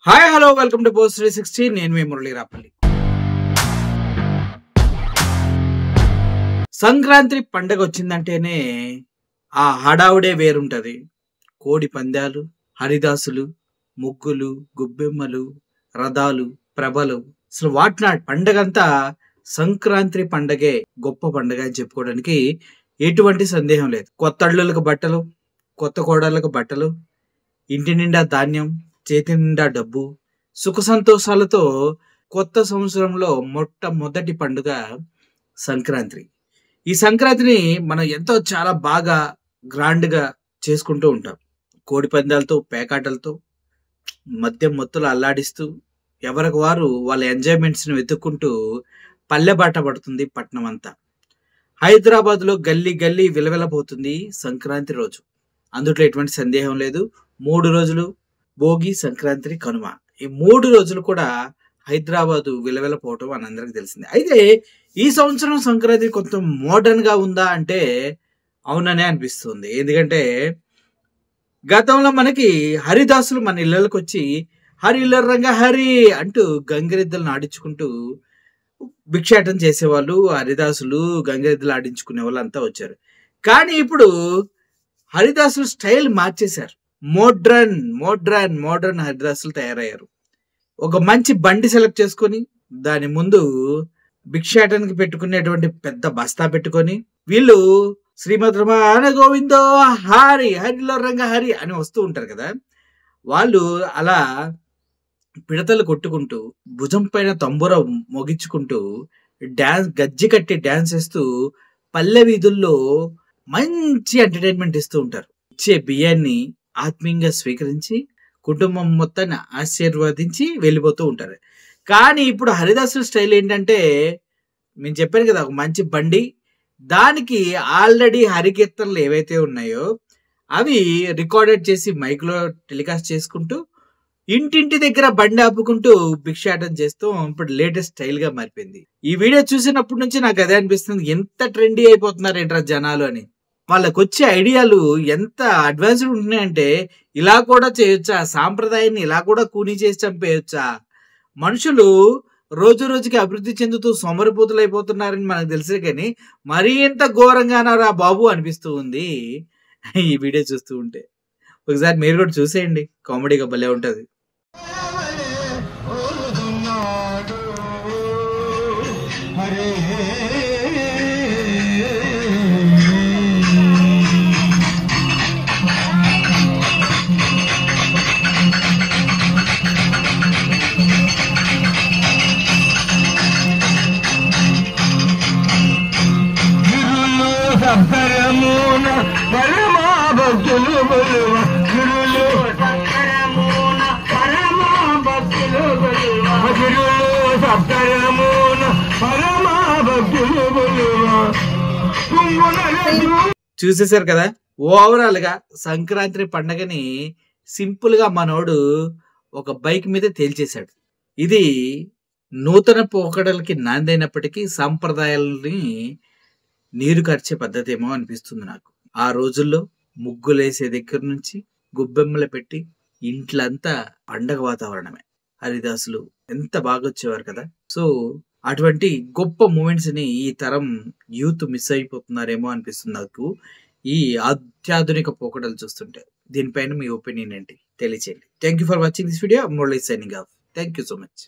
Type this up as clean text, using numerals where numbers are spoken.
Hi hello welcome to post 360. నేను మీ మురళీ రాపల్లి. సంక్రాంతి పండగ వచ్చిందంటేనే ఆ హడావుడే వేరుంటది. కోడి పందాలు, హరిదాసులు, ముగ్గులు, గుబ్బెమ్మలు, రథాలు, ప్రభలు, అసలు వాటిన పండగంతా సంక్రాంతి పండగే గొప్ప పండగ అని చెప్పుకోవడానికి ఎటువంటి సందేహం లేదు. కొత్త అల్లులకు బట్టలు, కొత్త కోడళ్ళకు బట్టలు, ఇంటి నిండా ధాన్యం, చేతి నిండా డబ్బు, సుఖ సంతోషాలతో కొత్త సంవత్సరంలో మొట్టమొదటి పండుగ సంక్రాంతి. ఈ సంక్రాంతిని మనం ఎంతో చాలా బాగా గ్రాండ్గా చేసుకుంటూ ఉంటాం. కోడి పందాలతో, పేకాటలతో, మద్యం మొత్తులు అల్లాడిస్తూ ఎవరికి వారు వాళ్ళ ఎంజాయ్మెంట్స్ని వెతుక్కుంటూ పల్లె బాట పడుతుంది పట్నం అంతా. హైదరాబాద్లో గల్లీ గల్లీ విలవిలబోతుంది సంక్రాంతి రోజు. అందులో ఎటువంటి సందేహం లేదు. 3 రోజులు భోగి, సంక్రాంతి, కనుమ, ఈ 3 రోజులు కూడా హైదరాబాదు విలవిలపోవటం మనందరికి తెలిసిందే. అయితే ఈ సంవత్సరం సంక్రాంతి కొంచెం మోడర్న్గా ఉందా అంటే అవుననే అనిపిస్తుంది. ఎందుకంటే గతంలో మనకి హరిదాసులు మన ఇళ్ళకి వచ్చి హరిల్లరంగా హరి అంటూ గంగిరెద్దులను ఆడించుకుంటూ భిక్షాటన చేసేవాళ్ళు. హరిదాసులు గంగిరెద్దులు ఆడించుకునే వాళ్ళు అంతా వచ్చారు. కానీ ఇప్పుడు హరిదాసులు స్టైల్ మార్చేశారు. మోడ్రన్ హరిదాసులు తయారయ్యారు. ఒక మంచి బండి సెలెక్ట్ చేసుకొని దాని ముందు భిక్షాటనకి పెట్టుకునేటువంటి పెద్ద బస్తా పెట్టుకొని వీళ్ళు శ్రీమద్ రమణ గోవిందో హరి హరిలో రంగ హరి అని వస్తూ ఉంటారు కదా. వాళ్ళు అలా పిడతలు కొట్టుకుంటూ భుజం పైన తంబుర మోగించుకుంటూ డ్యాన్స్ గజ్జి కట్టి డ్యాన్స్ వేస్తూ పల్లె వీధుల్లో మంచి ఎంటర్టైన్మెంట్ ఇస్తూ ఉంటారు. ఇచ్చే బియ్యాన్ని ఆత్మీయంగా స్వీకరించి కుటుంబం మొత్తాన్ని ఆశీర్వదించి వెళ్ళిపోతూ ఉంటారు. కానీ ఇప్పుడు హరిదాసుల స్టైల్ ఏంటంటే నేను చెప్పాను కదా, ఒక మంచి బండి, దానికి ఆల్రెడీ హరికీర్తనలు ఏవైతే ఉన్నాయో అవి రికార్డెడ్ చేసి మైక్లో టెలికాస్ట్ చేసుకుంటూ ఇంటింటి దగ్గర బండి ఆపుకుంటూ భిక్షాటన చేస్తూ ఇప్పుడు లేటెస్ట్ స్టైల్గా మారిపోయింది. ఈ వీడియో చూసినప్పటి నుంచి నాకు అదే అనిపిస్తుంది, ఎంత ట్రెండీ అయిపోతున్నారు ఏంట్రా జనాలు అని. వాళ్ళకు వచ్చే ఐడియాలు ఎంత అడ్వాన్స్డ్ ఉంటున్నాయంటే ఇలా కూడా చేయొచ్చా, సాంప్రదాయాన్ని ఇలా కూడా కూనీ చేసి చంపేయొచ్చా, మనుషులు రోజు రోజుకి అభివృద్ధి చెందుతూ సోమరిపోతులు అయిపోతున్నారని మనకు తెలుసు. కానీ మరీ ఎంత ఘోరంగానారా బాబు అనిపిస్తూ ఉంది ఈ వీడియో చూస్తూ ఉంటే. ఒకసారి మీరు కూడా చూసేయండి, కామెడీగా భలే ఉంటుంది. చూసేశారు కదా, ఓవరాల్ గా సంక్రాంతి పండగని సింపుల్ గా మనోడు ఒక బైక్ మీద తేల్చేశాడు. ఇది నూతన పోకడలకి నాందైనప్పటికీ సాంప్రదాయాలని నీరు కార్చే పద్ధతి ఏమో అనిపిస్తుంది నాకు. ఆ రోజుల్లో ముగ్గులేసే దగ్గర నుంచి గుబ్బెమ్మలు పెట్టి ఇంట్లంతా పండగ వాతావరణమే. హరిదాసులు ఎంత బాగా వచ్చేవారు కదా. సో అటువంటి గొప్ప మూమెంట్స్ ని ఈ తరం యూత్ మిస్ అయిపోతున్నారేమో అనిపిస్తుంది నాకు ఈ అత్యాధునిక పోకడలు చూస్తుంటే. దీనిపైన మీ ఒపీనియన్ ఏంటి తెలియచేయండి. Thank you for watching this video. Murali signing off. Thank you so much.